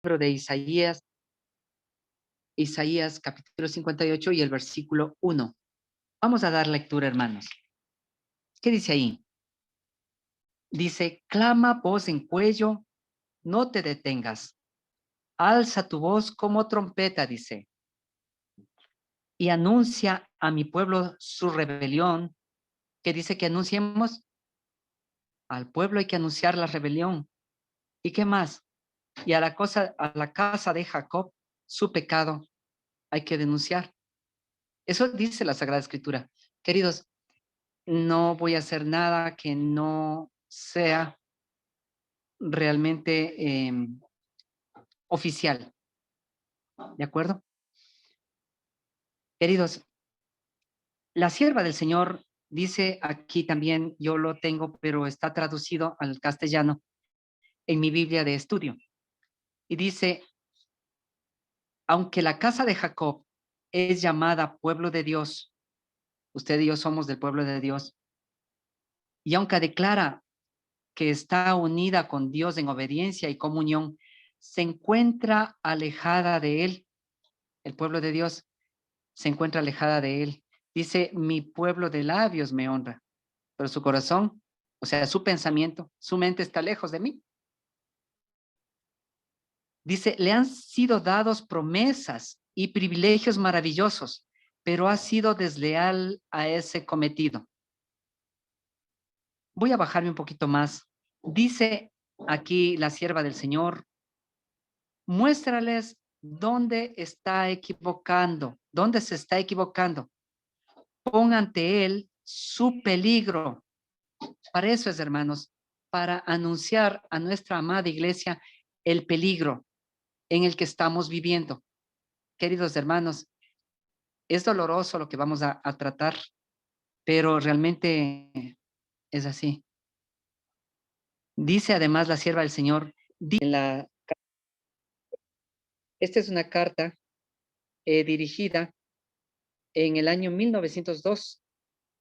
libro de Isaías, Isaías capítulo 58 y el versículo 1. Vamos a dar lectura, hermanos. ¿Qué dice ahí? Dice, clama voz en cuello, no te detengas. Alza tu voz como trompeta, dice, y anuncia a mi pueblo su rebelión. ¿Qué dice que anunciemos? Al pueblo hay que anunciar la rebelión. ¿Y qué más? Y a la casa de Jacob, su pecado hay que denunciar. Eso dice la Sagrada Escritura. Queridos, no voy a hacer nada que no sea realmente oficial. ¿De acuerdo? Queridos, la sierva del Señor dice aquí también, yo lo tengo, pero está traducido al castellano en mi Biblia de estudio. Y dice, aunque la casa de Jacob es llamada pueblo de Dios, usted y yo somos del pueblo de Dios, y aunque declara que está unida con Dios en obediencia y comunión, se encuentra alejada de Él. El pueblo de Dios se encuentra alejada de Él. Dice, mi pueblo de labios me honra, pero su corazón, o sea, su pensamiento, su mente está lejos de mí. Dice, le han sido dados promesas y privilegios maravillosos, pero ha sido desleal a ese cometido. Voy a bajarme un poquito más. Dice aquí la sierva del Señor, muéstrales dónde está equivocando, dónde se está equivocando. Pon ante él su peligro. Para eso es, hermanos, para anunciar a nuestra amada iglesia el peligro en el que estamos viviendo. Queridos hermanos, es doloroso lo que vamos a tratar, pero realmente es así. Dice además la sierva del Señor, esta es una carta dirigida en el año 1902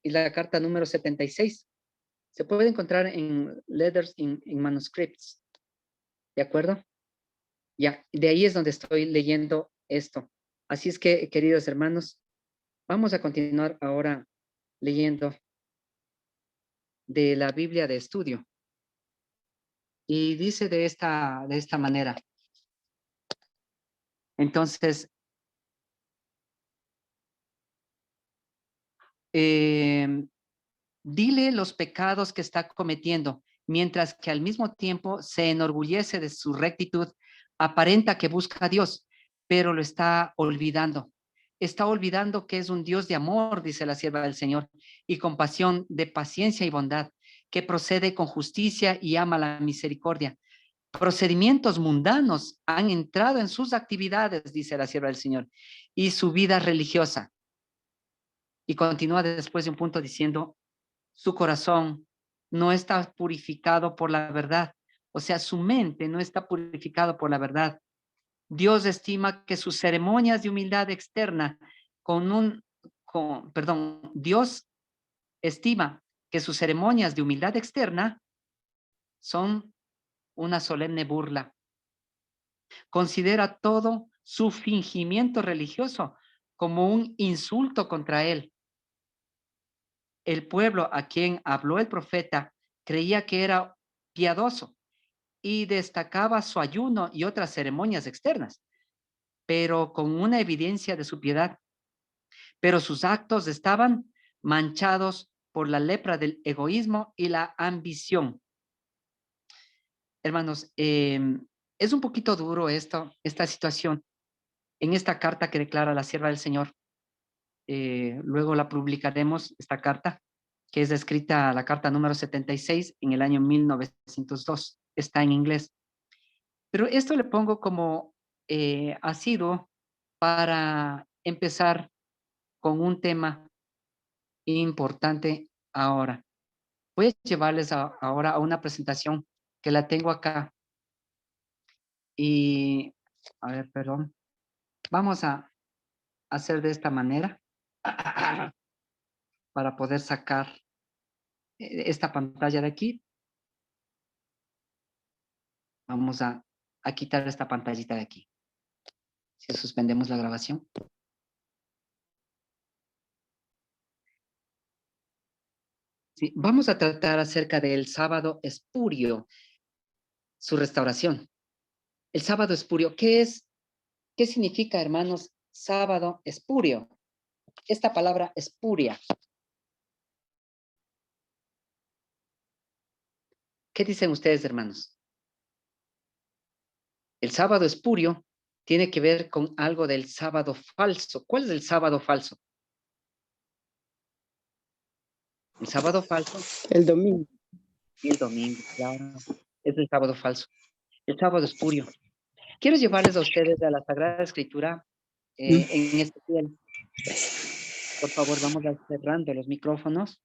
y la carta número 76. Se puede encontrar en Letters in Manuscripts, ¿de acuerdo? Ya, de ahí es donde estoy leyendo esto. Así es que, queridos hermanos, vamos a continuar ahora leyendo de la Biblia de estudio. Y dice de esta manera. Entonces, dile los pecados que está cometiendo, mientras que al mismo tiempo se enorgullece de su rectitud, aparenta que busca a Dios, pero lo está olvidando. Está olvidando que es un Dios de amor, dice la sierva del Señor, y compasión, de paciencia y bondad, que procede con justicia y ama la misericordia. Procedimientos mundanos han entrado en sus actividades, dice la sierva del Señor, y su vida religiosa. Y continúa después de un punto diciendo, su corazón no está purificado por la verdad, o sea, su mente no está purificado por la verdad. Dios estima que sus ceremonias de humildad externa Dios estima que sus ceremonias de humildad externa son una solemne burla. Considera todo su fingimiento religioso como un insulto contra él. El pueblo a quien habló el profeta creía que era piadoso y destacaba su ayuno y otras ceremonias externas, pero con una evidencia de su piedad. Pero sus actos estaban manchados por la lepra del egoísmo y la ambición. Hermanos, es un poquito duro esta situación en esta carta que declara la sierva del Señor. Luego la publicaremos, esta carta, que es escrita la carta número 76 en el año 1902. Está en inglés. Pero esto le pongo como asiduo para empezar con un tema importante ahora. Voy a llevarles ahora a una presentación que la tengo acá. Y, a ver, perdón. Vamos a hacer de esta manera para poder sacar esta pantalla de aquí. Vamos a a quitar esta pantallita de aquí. Si suspendemos la grabación. Sí, vamos a tratar acerca del sábado espurio, su restauración. El sábado espurio, ¿qué es? ¿Qué significa, hermanos, sábado espurio? Esta palabra espuria. ¿Qué dicen ustedes, hermanos? El sábado espurio tiene que ver con algo del sábado falso. ¿Cuál es el sábado falso? El sábado falso El domingo. y el domingo, claro. Es el sábado falso. El sábado espurio. Quiero llevarles a ustedes a la Sagrada Escritura en Ezequiel. Por favor, vamos a cerrando los micrófonos.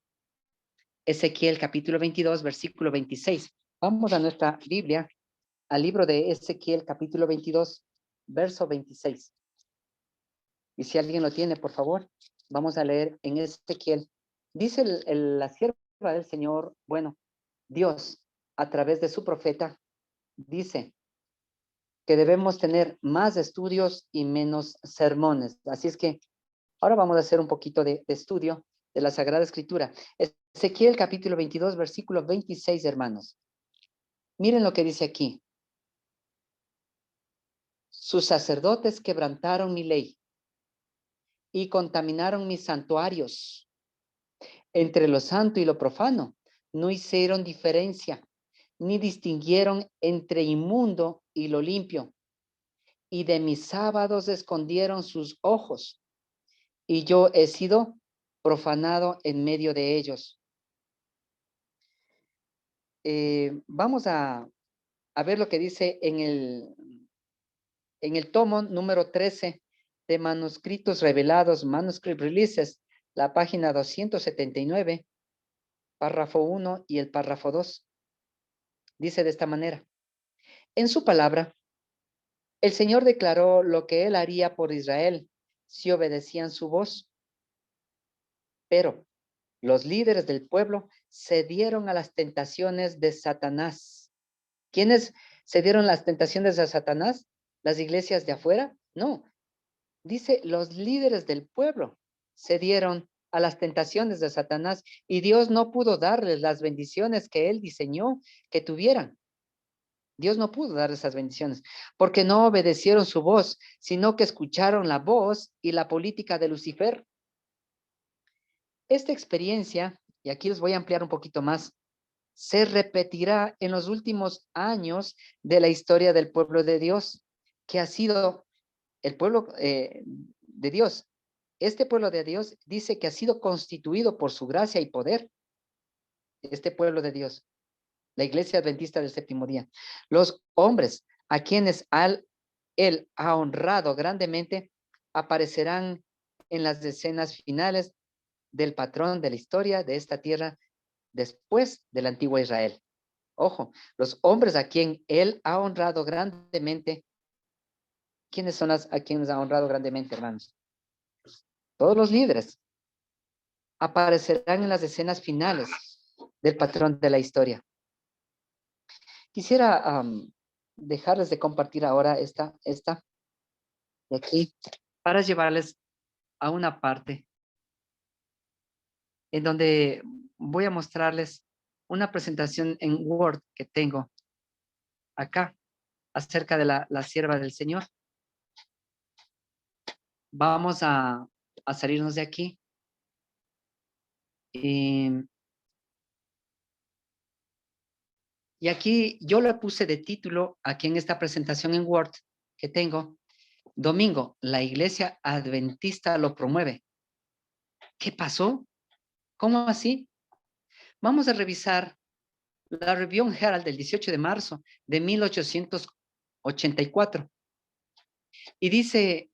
Ezequiel capítulo 22, versículo 26. Vamos a nuestra Biblia, al libro de Ezequiel capítulo 22, verso 26. Y si alguien lo tiene, por favor, vamos a leer en Ezequiel. Dice la sierva del Señor, bueno, Dios, a través de su profeta, dice que debemos tener más estudios y menos sermones. Así es que ahora vamos a hacer un poquito de estudio de la Sagrada Escritura. Ezequiel capítulo 22, versículo 26, hermanos. Miren lo que dice aquí. Sus sacerdotes quebrantaron mi ley y contaminaron mis santuarios. Entre lo santo y lo profano no hicieron diferencia, ni distinguieron entre inmundo y lo limpio. Y de mis sábados escondieron sus ojos, y yo he sido profanado en medio de ellos. Vamos a ver lo que dice en el tomo número 13 de Manuscritos Revelados, Manuscript Releases, la página 279, párrafo 1 y el párrafo 2. Dice de esta manera: en su palabra, el Señor declaró lo que él haría por Israel si obedecían su voz. Pero los líderes del pueblo cedieron a las tentaciones de Satanás. ¿Quiénes cedieron las tentaciones de Satanás? ¿Las iglesias de afuera? No. Dice, los líderes del pueblo cedieron a las tentaciones de Satanás y Dios no pudo darles las bendiciones que él diseñó que tuvieran. Dios no pudo dar esas bendiciones porque no obedecieron su voz, sino que escucharon la voz y la política de Lucifer. Esta experiencia, y aquí les voy a ampliar un poquito más, se repetirá en los últimos años de la historia del pueblo de Dios, que ha sido el pueblo de Dios. Este pueblo de Dios dice que ha sido constituido por su gracia y poder. Este pueblo de Dios, la iglesia adventista del séptimo día. Los hombres a quienes él ha honrado grandemente aparecerán en las escenas finales del patrón de la historia de esta tierra después del antiguo Israel. Ojo, los hombres a quien él ha honrado grandemente. ¿Quiénes son a quienes ha honrado grandemente, hermanos? Todos los líderes aparecerán en las escenas finales del patrón de la historia. Quisiera dejarles de compartir ahora esta de aquí para llevarles a una parte en donde voy a mostrarles una presentación en Word que tengo acá acerca de la sierva del Señor. Vamos a salirnos de aquí. Y aquí yo le puse de título, aquí en esta presentación en Word que tengo, Domingo, la Iglesia Adventista lo promueve. ¿Qué pasó? ¿Cómo así? Vamos a revisar la Review Herald del 18 de marzo de 1884. Y dice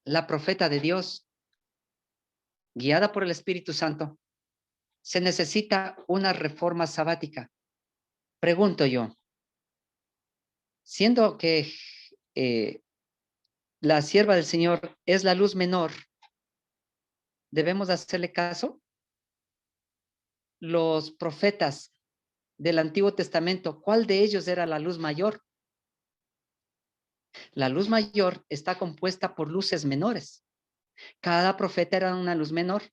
la profeta de Dios, guiada por el Espíritu Santo, se necesita una reforma sabática. Pregunto yo, siendo que la sierva del Señor es la luz menor, ¿debemos hacerle caso? Los profetas del Antiguo Testamento, ¿cuál de ellos era la luz mayor? La luz mayor está compuesta por luces menores. Cada profeta era una luz menor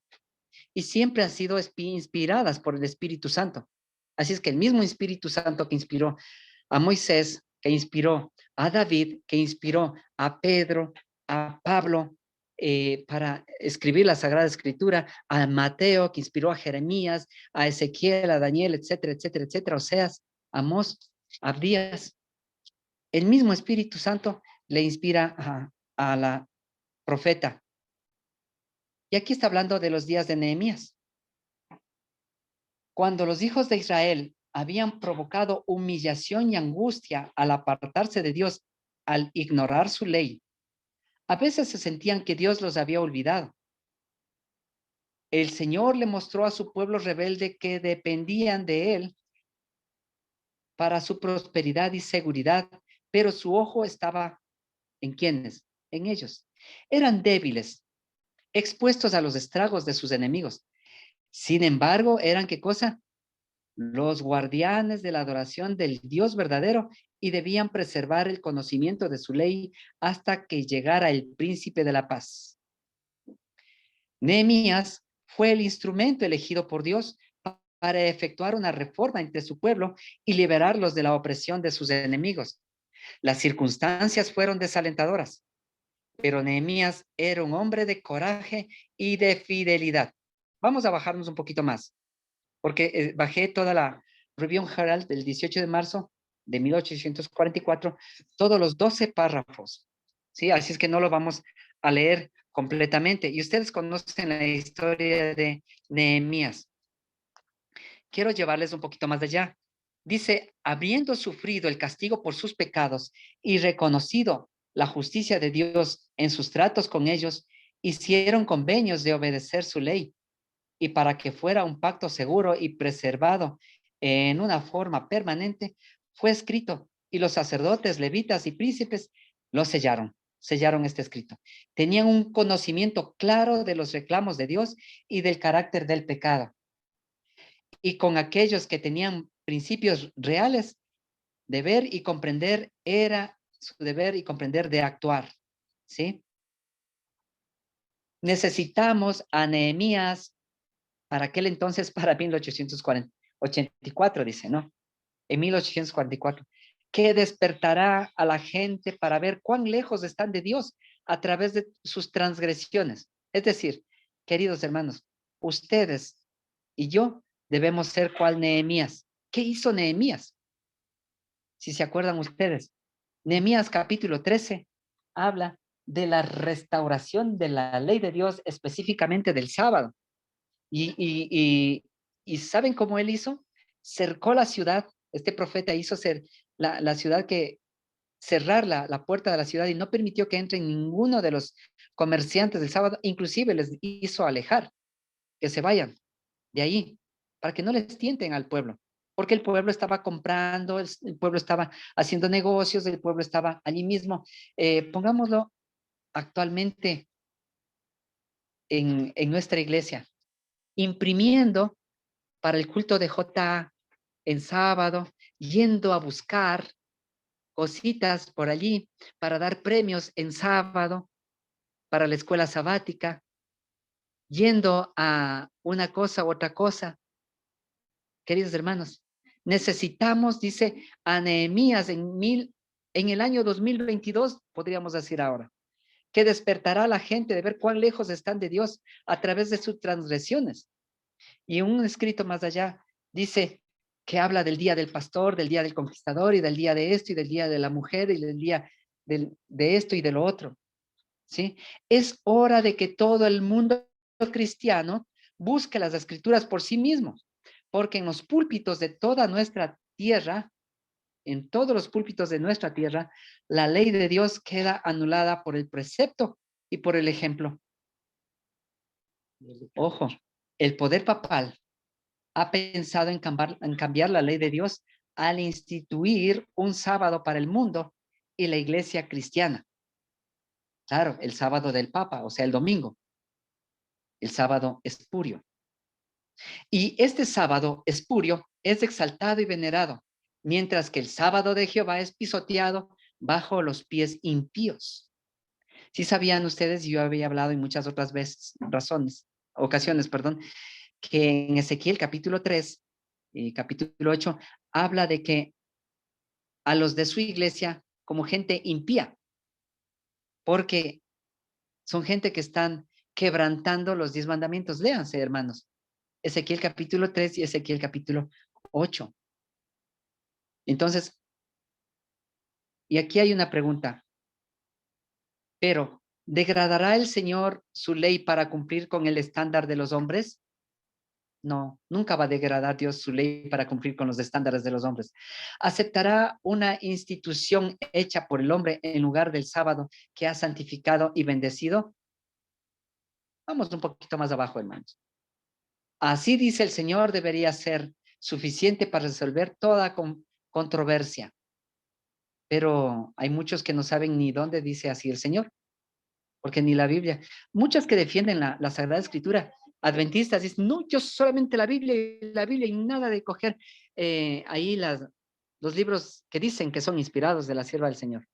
y siempre han sido inspiradas por el Espíritu Santo. Así es que el mismo Espíritu Santo que inspiró a Moisés, que inspiró a David, que inspiró a Pedro, a Pablo, para escribir la Sagrada Escritura, a Mateo, que inspiró a Jeremías, a Ezequiel, a Daniel, etcétera, etcétera, etcétera, Oseas, Amós, Abdías. El mismo Espíritu Santo le inspira a la profeta. Y aquí está hablando de los días de Nehemías. Cuando los hijos de Israel habían provocado humillación y angustia al apartarse de Dios, al ignorar su ley, a veces se sentían que Dios los había olvidado. El Señor le mostró a su pueblo rebelde que dependían de Él para su prosperidad y seguridad, pero su ojo estaba ¿en quiénes? En ellos. Eran débiles, expuestos a los estragos de sus enemigos. Sin embargo, eran ¿qué cosa? Los guardianes de la adoración del Dios verdadero y debían preservar el conocimiento de su ley hasta que llegara el príncipe de la paz. Nehemías fue el instrumento elegido por Dios para efectuar una reforma entre su pueblo y liberarlos de la opresión de sus enemigos. Las circunstancias fueron desalentadoras, pero Nehemías era un hombre de coraje y de fidelidad. Vamos a bajarnos un poquito más, porque bajé toda la Review Herald del 18 de marzo de 1844, todos los 12 párrafos, ¿sí? Así es que no lo vamos a leer completamente. Y ustedes conocen la historia de Nehemías. Quiero llevarles un poquito más allá. Dice, habiendo sufrido el castigo por sus pecados y reconocido la justicia de Dios en sus tratos con ellos, hicieron convenios de obedecer su ley y para que fuera un pacto seguro y preservado en una forma permanente, fue escrito y los sacerdotes, levitas y príncipes lo sellaron este escrito. Tenían un conocimiento claro de los reclamos de Dios y del carácter del pecado. Y con aquellos que tenían principios reales, de ver y comprender, era su deber y comprender de actuar, ¿sí? Necesitamos a Nehemías para aquel entonces, para 1884, dice, ¿no? En 1844, que despertará a la gente para ver cuán lejos están de Dios a través de sus transgresiones. Es decir, queridos hermanos, ustedes y yo debemos ser cual Nehemías. ¿Qué hizo Nehemías? Si se acuerdan ustedes, Nehemías capítulo 13 habla de la restauración de la ley de Dios, específicamente del sábado. Y ¿saben cómo él hizo? Cercó la ciudad, este profeta hizo la ciudad que cerrar la puerta de la ciudad y no permitió que entren ninguno de los comerciantes del sábado, inclusive les hizo alejar, que se vayan de ahí, para que no les tienten al pueblo, porque el pueblo estaba comprando, el pueblo estaba haciendo negocios, el pueblo estaba allí mismo. Pongámoslo actualmente en nuestra iglesia, imprimiendo para el culto de J en sábado, yendo a buscar cositas por allí para dar premios en sábado para la escuela sabática, yendo a una cosa u otra cosa. Queridos hermanos, necesitamos, dice a Nehemías en el año 2022, podríamos decir ahora, que despertará a la gente de ver cuán lejos están de Dios a través de sus transgresiones. Y un escrito más allá dice que habla del día del pastor, del día del conquistador y del día de esto y del día de la mujer y del día de esto y de lo otro. ¿Sí? Es hora de que todo el mundo cristiano busque las escrituras por sí mismo, porque en los púlpitos de toda nuestra tierra, en todos los púlpitos de nuestra tierra, la ley de Dios queda anulada por el precepto y por el ejemplo. Ojo, el poder papal ha pensado en cambiar la ley de Dios al instituir un sábado para el mundo y la iglesia cristiana. Claro, el sábado del Papa, o sea, el domingo. El sábado espurio. Y este sábado espurio es exaltado y venerado, mientras que el sábado de Jehová es pisoteado, bajo los pies impíos. Si sabían ustedes, yo había hablado en muchas otras ocasiones, perdón, que en Ezequiel capítulo 3 y capítulo 8 habla de que a los de su iglesia como gente impía, porque son gente que están quebrantando los 10 mandamientos. Léanse, hermanos. Ezequiel capítulo 3 y Ezequiel capítulo 8. Entonces, y aquí hay una pregunta. Pero, ¿degradará el Señor su ley para cumplir con el estándar de los hombres? No, nunca va a degradar Dios su ley para cumplir con los estándares de los hombres. ¿Aceptará una institución hecha por el hombre en lugar del sábado que ha santificado y bendecido? Vamos un poquito más abajo, hermanos. Así dice el Señor, debería ser suficiente para resolver toda controversia. Pero hay muchos que no saben ni dónde dice así el Señor, porque ni la Biblia. Muchos que defienden la Sagrada Escritura, adventistas, dicen, no, yo solamente la Biblia y nada de coger ahí los libros que dicen que son inspirados de la sierva del Señor,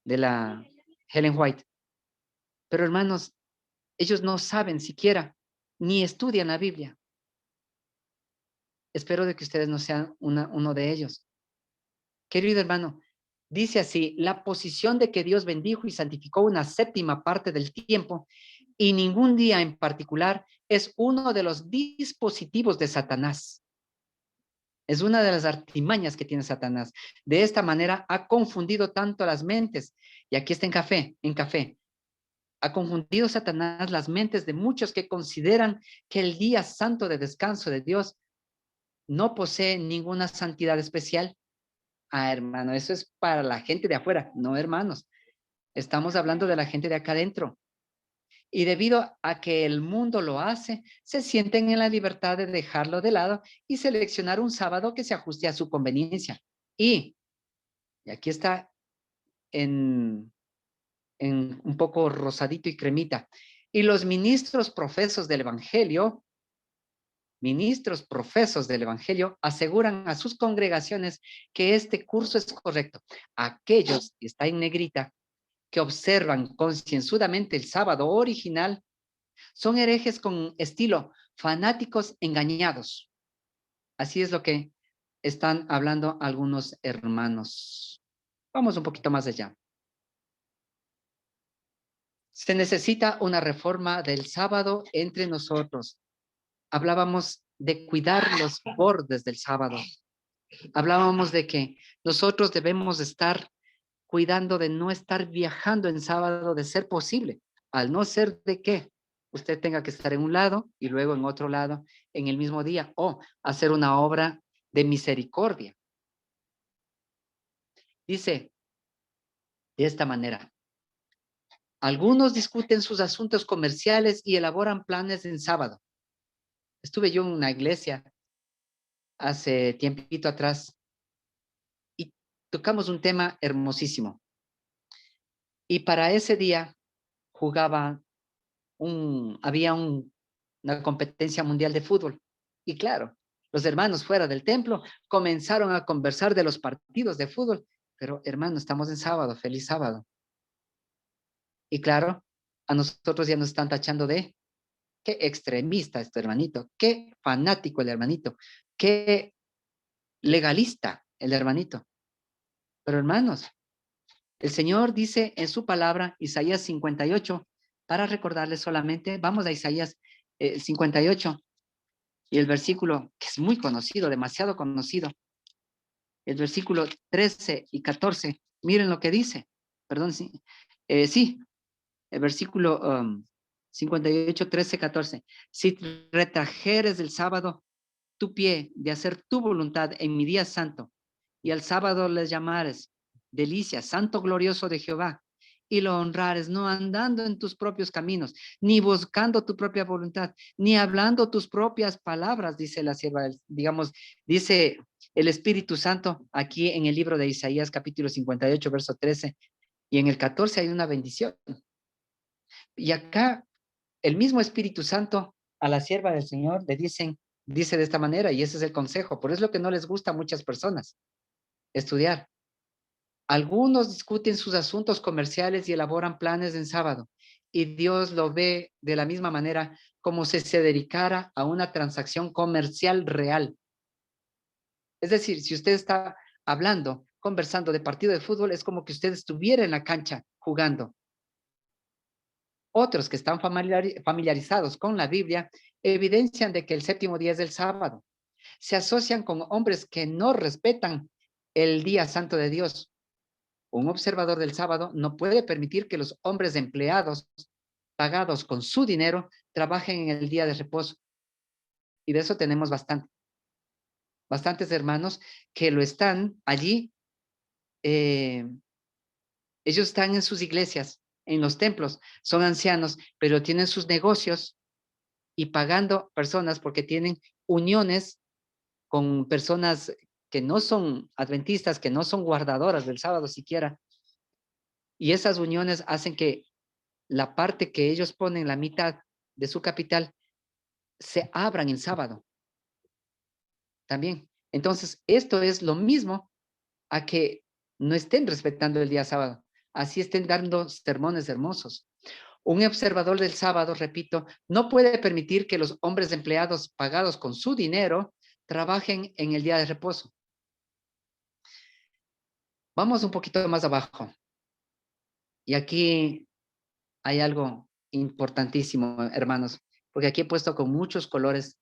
de la Helen White. Pero hermanos, ellos no saben siquiera, ni estudian la Biblia. Espero de que ustedes no sean uno de ellos. Querido hermano, dice así, la posición de que Dios bendijo y santificó una séptima parte del tiempo y ningún día en particular es uno de los dispositivos de Satanás. Es una de las artimañas que tiene Satanás. De esta manera ha confundido tanto las mentes, y aquí está en café. Ha confundido Satanás las mentes de muchos que consideran que el día santo de descanso de Dios no posee ninguna santidad especial. Ah, hermano, eso es para la gente de afuera, no, hermanos. Estamos hablando de la gente de acá adentro. Y debido a que el mundo lo hace, se sienten en la libertad de dejarlo de lado y seleccionar un sábado que se ajuste a su conveniencia. Y aquí está en un poco rosadito y cremita. Y los ministros profesos del Evangelio aseguran a sus congregaciones que este curso es correcto. Aquellos, y está en negrita, que observan concienzudamente el sábado original son herejes con estilo fanáticos engañados. Así es lo que están hablando algunos hermanos. Vamos un poquito más allá. Se necesita una reforma del sábado entre nosotros. Hablábamos de cuidar los bordes del sábado. Hablábamos de que nosotros debemos estar cuidando de no estar viajando en sábado de ser posible, al no ser de que usted tenga que estar en un lado y luego en otro lado en el mismo día o hacer una obra de misericordia. Dice de esta manera, algunos discuten sus asuntos comerciales y elaboran planes en sábado. Estuve yo en una iglesia hace tiempito atrás y tocamos un tema hermosísimo. Y para ese día había una competencia mundial de fútbol. Y claro, los hermanos fuera del templo comenzaron a conversar de los partidos de fútbol. Pero hermano, estamos en sábado, feliz sábado. Y claro, a nosotros ya nos están tachando de qué extremista este hermanito, qué fanático el hermanito, qué legalista el hermanito. Pero hermanos, el Señor dice en su palabra, Isaías 58, para recordarles solamente, vamos a Isaías 58 y el versículo que es muy conocido, demasiado conocido, el versículo 13 y 14, miren lo que dice, perdón, sí, sí, el versículo 58, 13, 14, si retrajeres del sábado tu pie de hacer tu voluntad en mi día santo, y al sábado les llamares delicia, santo glorioso de Jehová, y lo honrares, no andando en tus propios caminos, ni buscando tu propia voluntad, ni hablando tus propias palabras, dice la sierva, digamos, dice el Espíritu Santo aquí en el libro de Isaías, capítulo 58, verso 13, y en el 14 hay una bendición. Y acá el mismo Espíritu Santo a la sierva del Señor le dice de esta manera, y ese es el consejo, por eso es lo que no les gusta a muchas personas, estudiar. Algunos discuten sus asuntos comerciales y elaboran planes en sábado, y Dios lo ve de la misma manera como si se dedicara a una transacción comercial real. Es decir, si usted está hablando, conversando de partido de fútbol, es como que usted estuviera en la cancha jugando. Otros que están familiarizados con la Biblia evidencian de que el séptimo día es el sábado. Se asocian con hombres que no respetan el día santo de Dios. Un observador del sábado no puede permitir que los hombres empleados pagados con su dinero trabajen en el día de reposo. Y de eso tenemos bastantes hermanos que lo están allí. Ellos están en sus iglesias, en los templos, son ancianos, pero tienen sus negocios y pagando personas porque tienen uniones con personas que no son adventistas, que no son guardadoras del sábado siquiera. Y esas uniones hacen que la parte que ellos ponen, la mitad de su capital, se abran el sábado también. Entonces, esto es lo mismo a que no estén respetando el día sábado. Así estén dando sermones hermosos. Un observador del sábado, repito, no puede permitir que los hombres empleados pagados con su dinero trabajen en el día de reposo. Vamos un poquito más abajo. Y aquí hay algo importantísimo, hermanos, porque aquí he puesto con muchos colores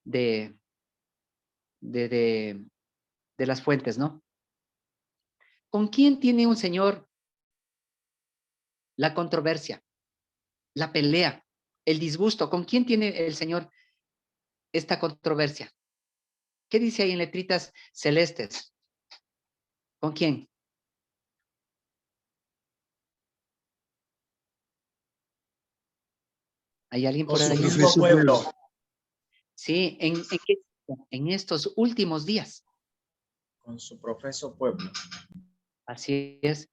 de, de, de, de las fuentes, ¿no? ¿Con quién tiene un señor la controversia, la pelea, el disgusto? ¿Con quién tiene el señor esta controversia? ¿Qué dice ahí en letritas celestes? ¿Con quién? ¿Hay alguien Con por su ahí? mismo pueblo. Sí, en estos últimos días. Con su profeso pueblo. Así es.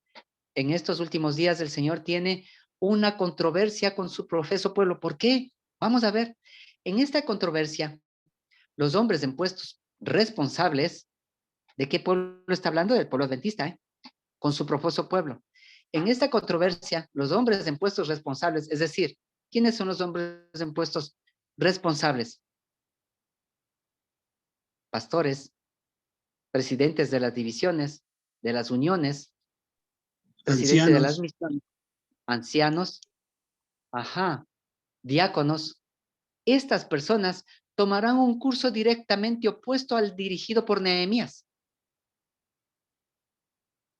En estos últimos días el Señor tiene una controversia con su profeso pueblo. ¿Por qué? Vamos a ver. En esta controversia, los hombres en puestos responsables, ¿de qué pueblo está hablando? Del pueblo adventista, ¿eh? Con su profeso pueblo. En esta controversia, los hombres en puestos responsables, es decir, ¿quiénes son los hombres en puestos responsables? Pastores, presidentes de las divisiones, de las uniones, presidente de las Ancianos. misiones, ancianos, ajá, diáconos. Estas personas tomarán un curso directamente opuesto al dirigido por Nehemías.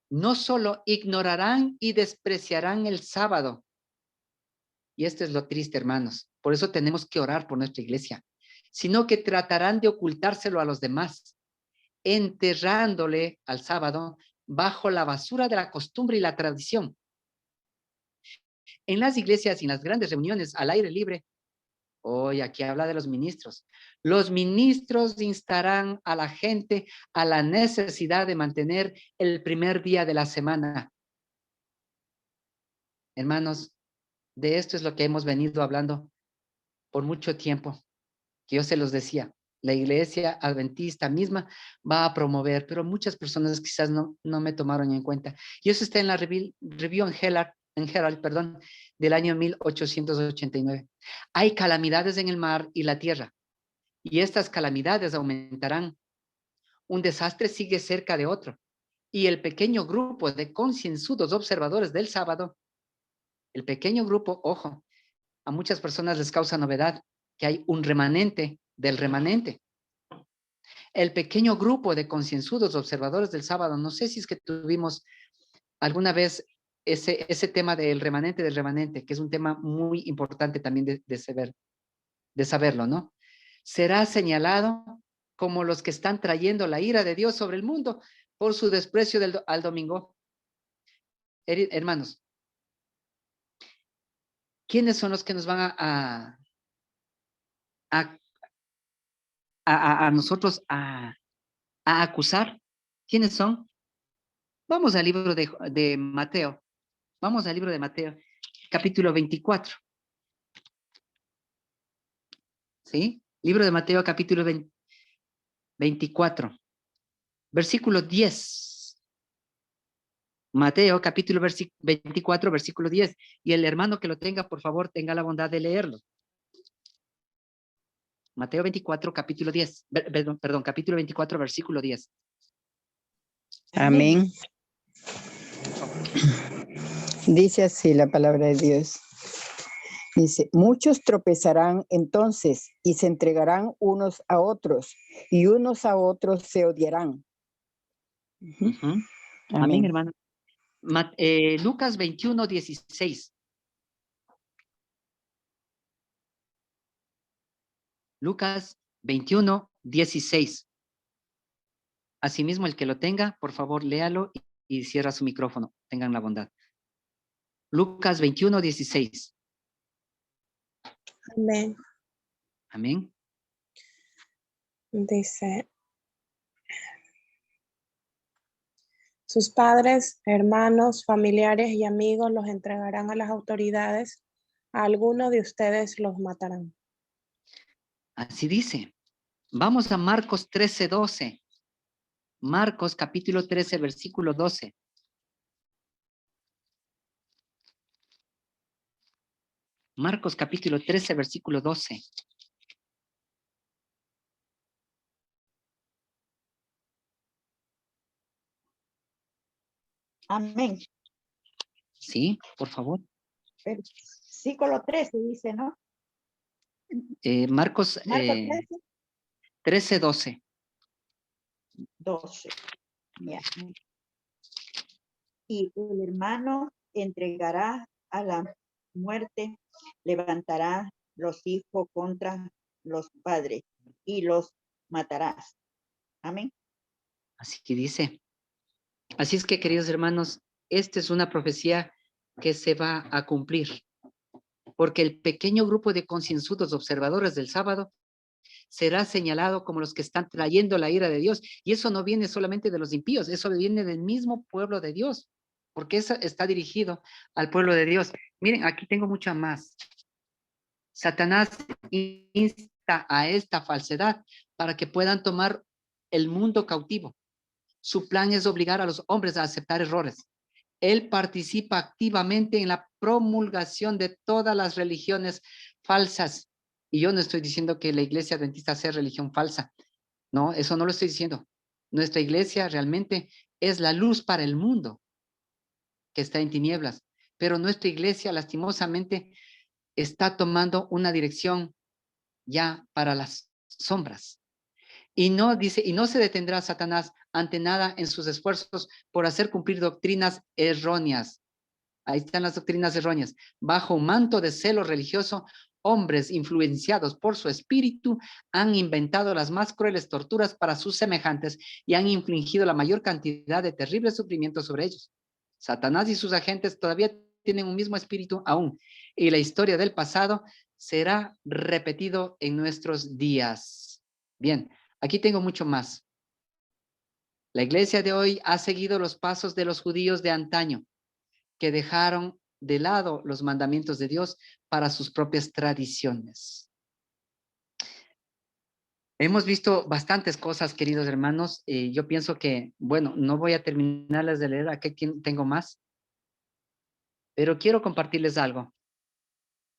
No solo ignorarán y despreciarán el sábado. Y esto es lo triste, hermanos. Por eso tenemos que orar por nuestra iglesia. Sino que tratarán de ocultárselo a los demás, enterrándole al sábado bajo la basura de la costumbre y la tradición. En las iglesias y en las grandes reuniones al aire libre, hoy aquí habla de los ministros. Los ministros instarán a la gente a la necesidad de mantener el primer día de la semana. Hermanos, de esto es lo que hemos venido hablando por mucho tiempo, que yo se los decía. La iglesia adventista misma va a promover, pero muchas personas quizás no me tomaron en cuenta. Y eso está en la review en Herald, perdón, del año 1889. Hay calamidades en el mar y la tierra, y estas calamidades aumentarán. Un desastre sigue cerca de otro, y el pequeño grupo de concienzudos observadores del sábado, el pequeño grupo, ojo, a muchas personas les causa novedad que hay un remanente del remanente. El pequeño grupo de concienzudos observadores del sábado, no sé si es que tuvimos alguna vez ese tema del remanente, que es un tema muy importante también de saberlo, ¿no? Será señalado como los que están trayendo la ira de Dios sobre el mundo por su desprecio al domingo. Hermanos, ¿quiénes son los que nos van a, a nosotros a acusar? ¿Quiénes son? Vamos al libro de Mateo. Vamos al libro de Mateo, capítulo 24. ¿Sí? Libro de Mateo, capítulo 24. Versículo 10. Mateo capítulo 24, versículo 10. Y el hermano que lo tenga, por favor, tenga la bondad de leerlo. Mateo 24, capítulo 10. Perdón, capítulo 24, versículo 10. Amén. Dice así la palabra de Dios. Dice, muchos tropezarán entonces y se entregarán unos a otros y unos a otros se odiarán. Amén, Amén. hermano. Lucas 21, 16. Lucas 21, 16. Asimismo, el que lo tenga, por favor, léalo y cierra su micrófono. Tengan la bondad. Lucas 21, 16. Amén. Amén. Dice, sus padres, hermanos, familiares y amigos los entregarán a las autoridades. A alguno de ustedes los matarán. Así dice. Vamos a Marcos 13, 12. Marcos capítulo 13, versículo 12. Marcos capítulo 13, versículo 12. Amén. Sí, por favor. Versículo 13 dice, ¿no? Marcos Marcos 13, 13, 12. 12. Ya. Y el hermano entregará a la muerte, levantará los hijos contra los padres y los matarás. Amén. Así que dice. Así es que, queridos hermanos, esta es una profecía que se va a cumplir. Porque el pequeño grupo de concienzudos observadores del sábado será señalado como los que están trayendo la ira de Dios. Y eso no viene solamente de los impíos, eso viene del mismo pueblo de Dios, porque eso está dirigido al pueblo de Dios. Miren, aquí tengo mucha más. Satanás insta a esta falsedad para que puedan tomar el mundo cautivo. Su plan es obligar a los hombres a aceptar errores. Él participa activamente en la promulgación de todas las religiones falsas. Y yo no estoy diciendo que la iglesia adventista sea religión falsa. No, eso no lo estoy diciendo. Nuestra iglesia realmente es la luz para el mundo que está en tinieblas. Pero nuestra iglesia, lastimosamente, está tomando una dirección ya para las sombras. Y no dice, y no se detendrá Satanás ante nada en sus esfuerzos por hacer cumplir doctrinas erróneas. Ahí están las doctrinas erróneas. Bajo un manto de celo religioso, hombres influenciados por su espíritu han inventado las más crueles torturas para sus semejantes y han infligido la mayor cantidad de terribles sufrimientos sobre ellos. Satanás y sus agentes todavía tienen un mismo espíritu aún, y la historia del pasado será repetido en nuestros días. Bien, aquí tengo mucho más. La iglesia de hoy ha seguido los pasos de los judíos de antaño, que dejaron de lado los mandamientos de Dios para sus propias tradiciones. Hemos visto bastantes cosas, queridos hermanos. Yo pienso que, bueno, no voy a terminarles de leer, aquí tengo más, pero quiero compartirles algo.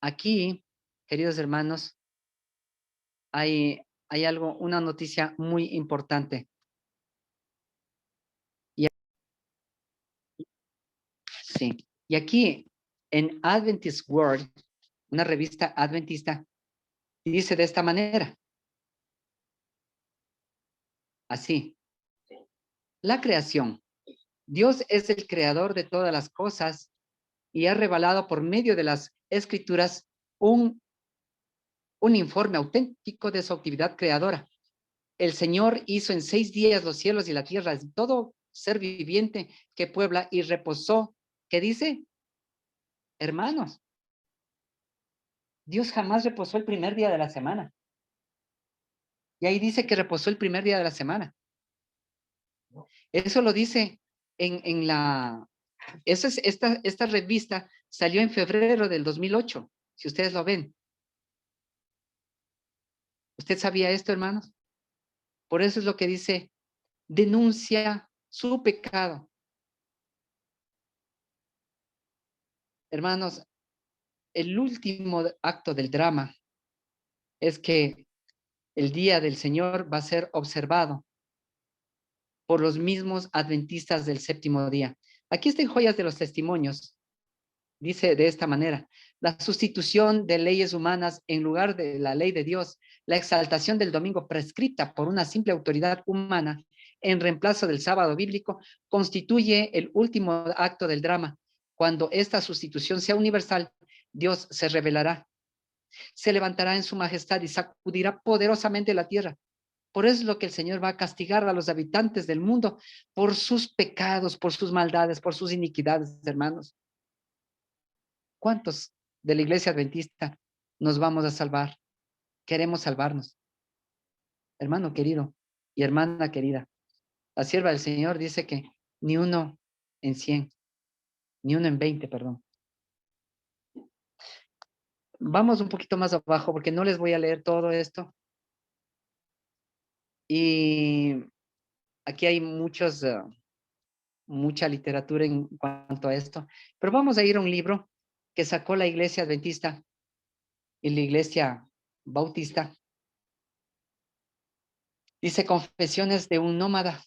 Aquí, queridos hermanos, hay algo, una noticia muy importante. Sí, y aquí en Adventist World, una revista adventista, dice de esta manera. Así. La creación. Dios es el creador de todas las cosas y ha revelado por medio de las escrituras un informe auténtico de su actividad creadora. El Señor hizo en 6 días los cielos y la tierra, todo ser viviente que puebla y reposó. ¿Qué dice? Hermanos, Dios jamás reposó el primer día de la semana. Y ahí dice que reposó el primer día de la semana. Eso lo dice en la... Esta revista salió en febrero del 2008, si ustedes lo ven. ¿Usted sabía esto, hermanos? Por eso es lo que dice, denuncia su pecado. Hermanos, el último acto del drama es que el día del Señor va a ser observado por los mismos adventistas del séptimo día. Aquí está en Joyas de los Testimonios. Dice de esta manera: la sustitución de leyes humanas en lugar de la ley de Dios, la exaltación del domingo prescrita por una simple autoridad humana en reemplazo del sábado bíblico, constituye el último acto del drama. Cuando esta sustitución sea universal, Dios se revelará, se levantará en su majestad y sacudirá poderosamente la tierra. Por eso es lo que el Señor va a castigar a los habitantes del mundo por sus pecados, por sus maldades, por sus iniquidades, hermanos. ¿Cuántos de la iglesia adventista nos vamos a salvar? Queremos salvarnos. Hermano querido y hermana querida, la sierva del Señor dice que ni uno en 100, ni uno en 20, perdón. Vamos un poquito más abajo porque no les voy a leer todo esto. Y aquí hay mucha literatura en cuanto a esto. Pero vamos a ir a un libro que sacó la iglesia adventista y la iglesia bautista. Dice Confesiones de un nómada.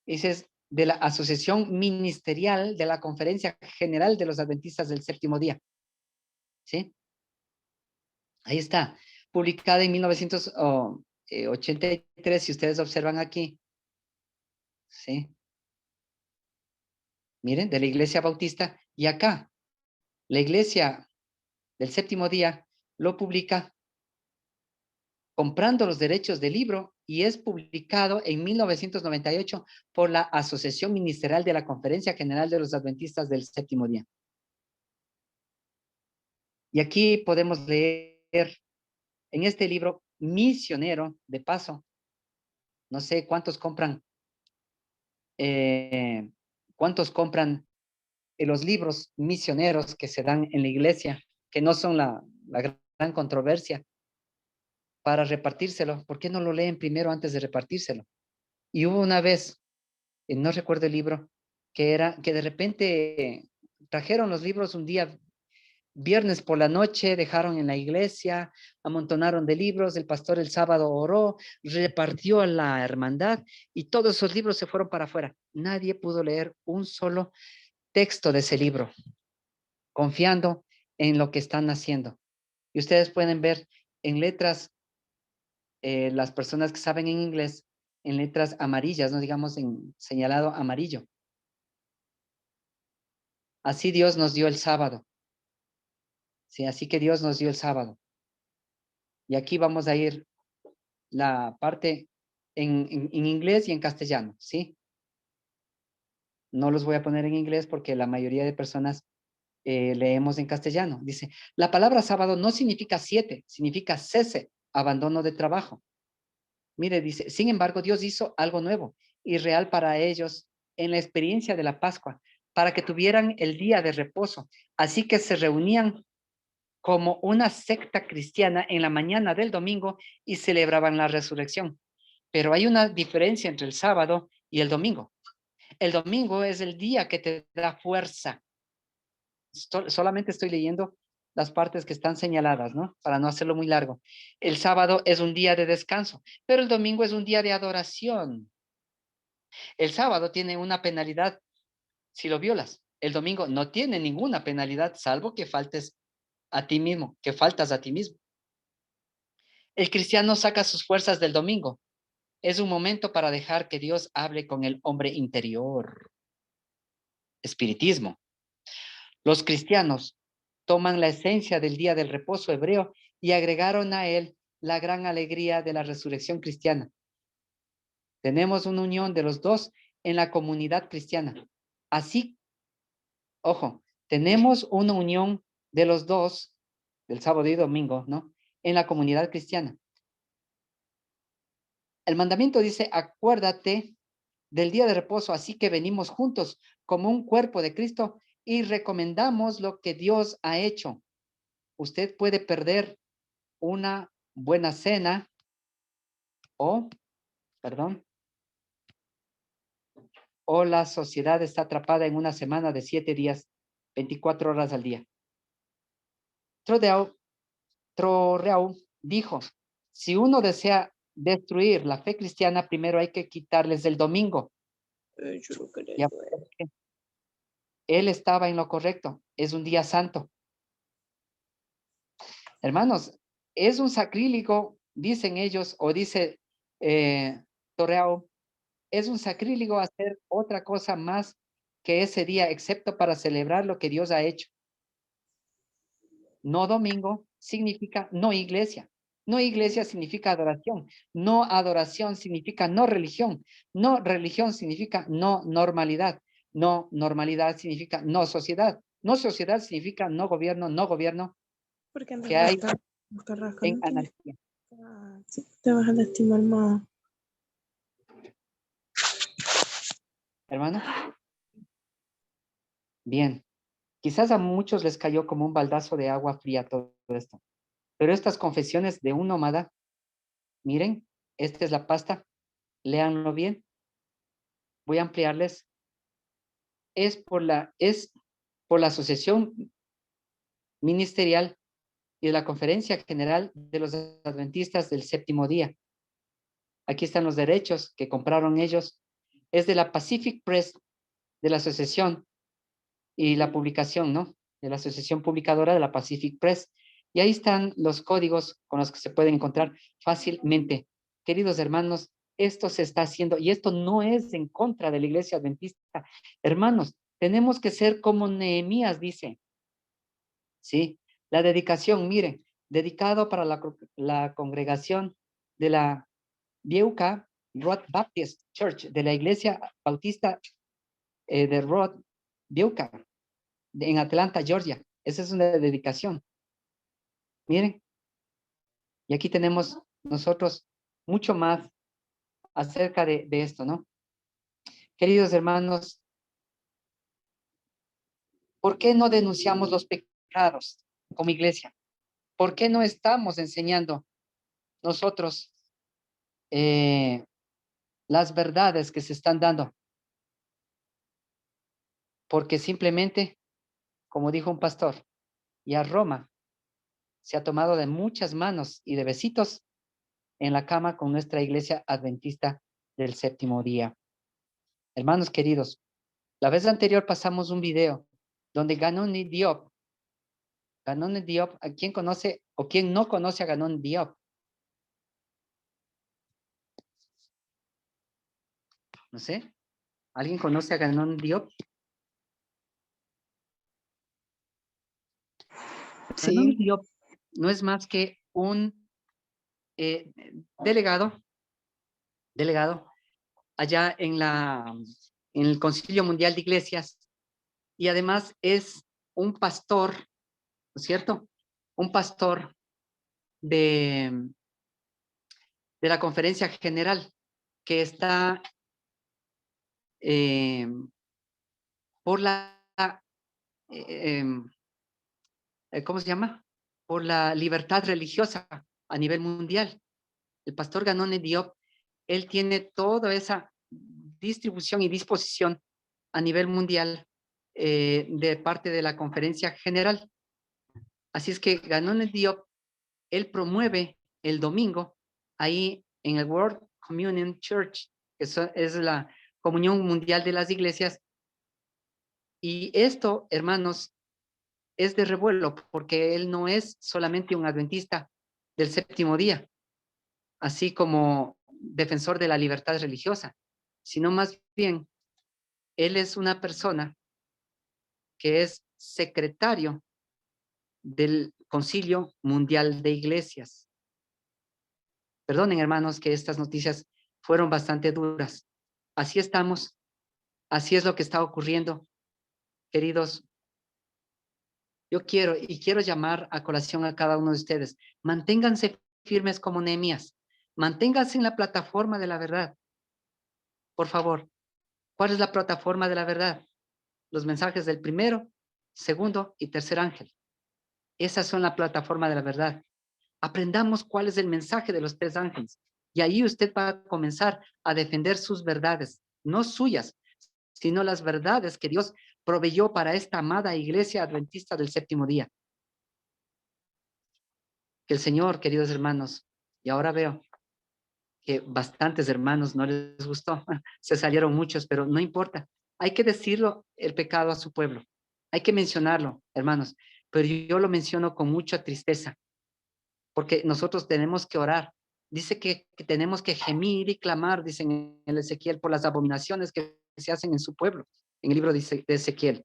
Dice de la Asociación Ministerial de la Conferencia General de los Adventistas del Séptimo Día. ¿Sí? Ahí está. Publicada en 1983, si ustedes observan aquí. ¿Sí? Miren, de la Iglesia Bautista. Y acá, la Iglesia del Séptimo Día lo publica comprando los derechos del libro y es publicado en 1998 por la Asociación Ministerial de la Conferencia General de los Adventistas del Séptimo Día. Y aquí podemos leer en este libro misionero, de paso, no sé cuántos compran los libros misioneros que se dan en la iglesia, que no son la gran controversia, para repartírselo. ¿Por qué no lo leen primero antes de repartírselo? Y hubo una vez, no recuerdo el libro, que de repente trajeron los libros un día viernes por la noche, dejaron en la iglesia, amontonaron de libros, el pastor el sábado oró, repartió a la hermandad y todos esos libros se fueron para afuera. Nadie pudo leer un solo texto de ese libro, confiando en lo que están haciendo. Y ustedes pueden ver en letras, las personas que saben en inglés, en letras amarillas, no digamos en señalado amarillo. Así Dios nos dio el sábado. Sí, así que Dios nos dio el sábado. Y aquí vamos a ir la parte en inglés y en castellano, ¿sí? No los voy a poner en inglés porque la mayoría de personas leemos en castellano. Dice, la palabra sábado no significa 7, significa cese, abandono de trabajo. Mire, dice, sin embargo, Dios hizo algo nuevo y real para ellos en la experiencia de la Pascua, para que tuvieran el día de reposo. Así que se reunían como una secta cristiana en la mañana del domingo y celebraban la resurrección. Pero hay una diferencia entre el sábado y el domingo. El domingo es el día que te da fuerza. Solamente estoy leyendo las partes que están señaladas, ¿no? Para no hacerlo muy largo. El sábado es un día de descanso, pero el domingo es un día de adoración. El sábado tiene una penalidad si lo violas. El domingo no tiene ninguna penalidad, salvo que faltes a ti mismo, que faltas a ti mismo. El cristiano saca sus fuerzas del domingo. Es un momento para dejar que Dios hable con el hombre interior. Espiritismo. Los cristianos toman la esencia del día del reposo hebreo y agregaron a él la gran alegría de la resurrección cristiana. Tenemos una unión de los dos en la comunidad cristiana. Así, ojo, tenemos una unión de los dos, del sábado y domingo, ¿no? En la comunidad cristiana. El mandamiento dice, acuérdate del día de reposo, así que venimos juntos como un cuerpo de Cristo y recomendamos lo que Dios ha hecho. Usted puede perder una buena cena o la sociedad está atrapada en una semana de 7 días 24 horas al día. Troreau dijo, si uno desea destruir la fe cristiana, primero hay que quitarles el domingo. Ya, él estaba en lo correcto, es un día santo. Hermanos, es un sacrílego, dicen ellos, o dice Troreau, es un sacrílego hacer otra cosa más que ese día, excepto para celebrar lo que Dios ha hecho. No domingo significa no iglesia. No iglesia significa adoración. No adoración significa no religión. No religión significa no normalidad. No normalidad significa no sociedad. No sociedad significa no gobierno. No gobierno Porque en que hay Carrasco en no tiene- anarquía. Sí, te vas a lastimar más. Hermano. Bien. Quizás a muchos les cayó como un baldazo de agua fría todo esto. Pero estas confesiones de un nómada, miren, esta es la pasta, léanlo bien. Voy a ampliarles. Es por la Asociación Ministerial y de la Conferencia General de los Adventistas del Séptimo Día. Aquí están los derechos que compraron ellos. Es de la Pacific Press, de la asociación y la publicación, ¿no? De la asociación publicadora de la Pacific Press. Y ahí están los códigos con los que se pueden encontrar fácilmente. Queridos hermanos, esto se está haciendo y esto no es en contra de la Iglesia Adventista. Hermanos, tenemos que ser como Nehemías dice. Sí, la dedicación, miren, dedicado para la congregación de la Vieuca Road Baptist Church, de la Iglesia Bautista de Road Vieuca, en Atlanta, Georgia. Esa es una dedicación. Miren, y aquí tenemos nosotros mucho más acerca de esto, ¿no? Queridos hermanos, ¿por qué no denunciamos los pecados como iglesia? ¿Por qué no estamos enseñando nosotros las verdades que se están dando? Porque simplemente, como dijo un pastor, ya Roma se ha tomado de muchas manos y de besitos en la cama con nuestra iglesia adventista del séptimo día. Hermanos queridos, la vez anterior pasamos un video donde Ganon Diop, ¿a quién conoce o quién no conoce a Ganon Diop? No sé, ¿alguien conoce a Ganon Diop? Ganon Sí, Diop no es más que un delegado allá en el Concilio Mundial de Iglesias y además es un pastor, ¿no es cierto? Un pastor de la Conferencia General que está por la, ¿cómo se llama? Por la libertad religiosa a nivel mundial. El pastor Ganone Diop, él tiene toda esa distribución y disposición a nivel mundial de parte de la Conferencia General. Así es que Ganone Diop, él promueve el domingo ahí en el World Communion Church, que es la Comunión Mundial de las Iglesias. Y esto, hermanos, es de revuelo porque él no es solamente un adventista del séptimo día, así como defensor de la libertad religiosa, sino más bien él es una persona que es secretario del Concilio Mundial de Iglesias. Perdonen, hermanos, que estas noticias fueron bastante duras. Así estamos, así es lo que está ocurriendo. Queridos, yo quiero llamar a colación a cada uno de ustedes. Manténganse firmes como Nehemías. Manténganse en la plataforma de la verdad. Por favor, ¿cuál es la plataforma de la verdad? Los mensajes del primero, segundo y tercer ángel. Esas son la plataforma de la verdad. Aprendamos cuál es el mensaje de los tres ángeles. Y ahí usted va a comenzar a defender sus verdades, no suyas, sino las verdades que Dios proveyó para esta amada iglesia adventista del séptimo día. Que el Señor, queridos hermanos, y ahora veo que bastantes hermanos no les gustó, se salieron muchos, pero no importa. Hay que decirlo el pecado a su pueblo. Hay que mencionarlo, hermanos. Pero yo lo menciono con mucha tristeza, porque nosotros tenemos que orar. Dice que tenemos que gemir y clamar, dicen en el Ezequiel, por las abominaciones que se hacen en su pueblo, en el libro de Ezequiel.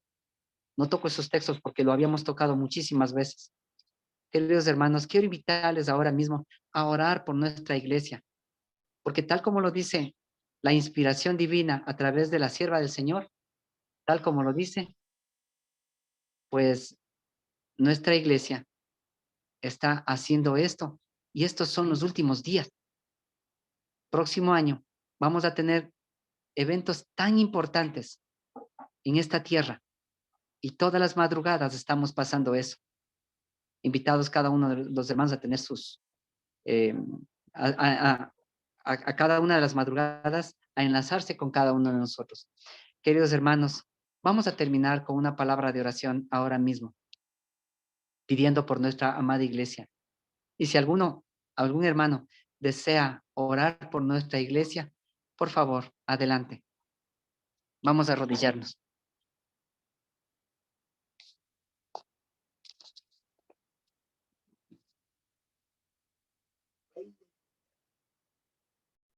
No toco esos textos porque lo habíamos tocado muchísimas veces. Queridos hermanos, quiero invitarles ahora mismo a orar por nuestra iglesia, porque tal como lo dice la inspiración divina a través de la sierva del Señor, tal como lo dice, pues nuestra iglesia está haciendo esto y estos son los últimos días. Próximo año vamos a tener eventos tan importantes en esta tierra y todas las madrugadas estamos pasando eso. Invitados cada uno de los hermanos a tener sus, a cada una de las madrugadas, a enlazarse con cada uno de nosotros. Queridos hermanos, vamos a terminar con una palabra de oración ahora mismo, pidiendo por nuestra amada iglesia. Y si algún hermano desea orar por nuestra iglesia, por favor, adelante. Vamos a arrodillarnos.